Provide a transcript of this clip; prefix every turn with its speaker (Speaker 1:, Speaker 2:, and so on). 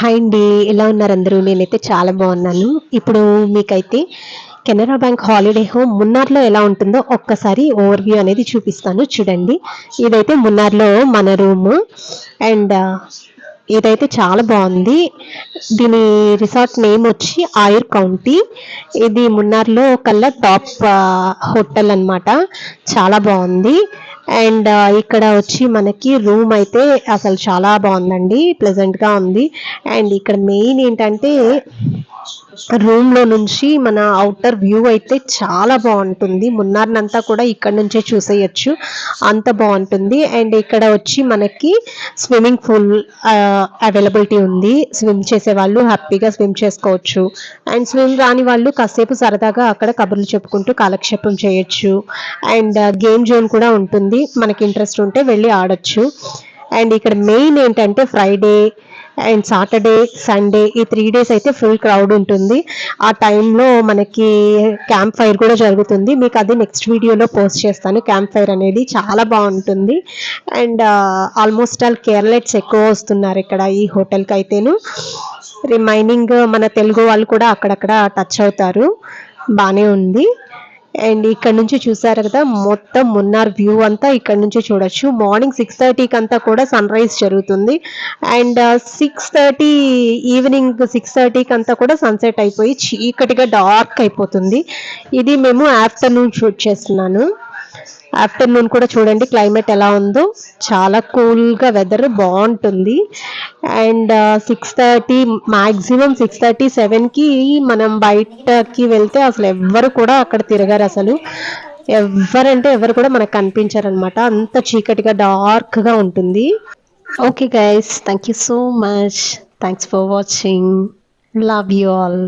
Speaker 1: Hi అండి. ఎలా ఉన్నారు అందరూ? నేనైతే చాలా బాగున్నాను. ఇప్పుడు మీకైతే కెనరా బ్యాంక్ హాలిడే హోమ్ మున్నార్‌లో ఎలా ఉంటుందో ఒక్కసారి ఓవర్‌వ్యూ అనేది చూపిస్తాను చూడండి. ఇదైతే మున్నార్‌లో మన రూము. అండ్ ఇదైతే చాలా బాగుంది. దీని రిసార్ట్ నేమ్ వచ్చి ఆయుర్ కౌంటీ. ఇది మున్నార్‌లో కల్లా టాప్ హోటల్ అన్నమాట. చాలా బాగుంది. అండ్ ఇక్కడ వచ్చి మనకి రూమ్ అయితే అసలు చాలా బాగుందండి. ప్లెజెంట్‌గా ఉంది. అండ్ ఇక్కడ మెయిన్ ఏంటంటే రూమ్‌లో నుంచి మన ఔటర్ వ్యూ అయితే చాలా బాగుంటుంది. మున్నార్‌నంతా కూడా ఇక్కడ నుంచే చూసేయొచ్చు. అంత బాగుంటుంది. అండ్ ఇక్కడ వచ్చి మనకి స్విమ్మింగ్ పూల్ అవైలబిలిటీ ఉంది. స్విమ్ చేసేవాళ్ళు హ్యాపీగా స్విమ్ చేసుకోవచ్చు. అండ్ స్విమ్ రాని వాళ్ళు కాసేపు సరదాగా అక్కడ కబుర్లు చెప్పుకుంటూ కాలక్షేపం చేయొచ్చు. అండ్ గేమ్ జోన్ కూడా ఉంటుంది. మనకి ఇంట్రెస్ట్ ఉంటే వెళ్ళి ఆడొచ్చు. అండ్ ఇక్కడ మెయిన్ ఏంటంటే ఫ్రైడే అండ్ సాటర్డే, సండే ఈ 3 డేస్ అయితే ఫుల్ క్రౌడ్ ఉంటుంది. ఆ టైంలో మనకి క్యాంప్ ఫైర్ కూడా జరుగుతుంది. మీకు అది నెక్స్ట్ వీడియోలో పోస్ట్ చేస్తాను. క్యాంప్ ఫైర్ అనేది చాలా బాగుంటుంది. అండ్ ఆల్మోస్ట్ ఆల్ కేరళైట్స్ ఎక్కువ వస్తున్నారు ఇక్కడ ఈ హోటల్కి అయితేను. రిమైనింగ్ మన తెలుగు వాళ్ళు కూడా అక్కడక్కడ టచ్ అవుతారు. బాగానే ఉంది. అండ్ ఇక్కడ నుంచి చూసారు కదా, మొత్తం మున్నార్ వ్యూ అంతా ఇక్కడ నుంచి చూడొచ్చు. మార్నింగ్ 6:30కి అంతా కూడా సన్ రైజ్ జరుగుతుంది. అండ్ 6:30 ఈవినింగ్ 6:30కి అంతా కూడా సన్సెట్ అయిపోయి చీకటిగా డార్క్ అయిపోతుంది. ఇది మేము ఆఫ్టర్నూన్ షూట్ చేస్తున్నాను. ఆఫ్టర్నూన్ కూడా చూడండి క్లైమేట్ ఎలా ఉందో. చాలా కూల్గా వెదర్ బాగుంటుంది. అండ్ 6:30 మ్యాక్సిమం 6:30, 7కి మనం బయటకి వెళ్తే అసలు ఎవ్వరు కూడా అక్కడ తిరగరు. అసలు ఎవరంటే ఎవరు కూడా మనకు కనిపించారు అనమాట. అంత చీకటిగా డార్క్గా ఉంటుంది. Okay guys, thank you so much. Thanks for watching. Love you all.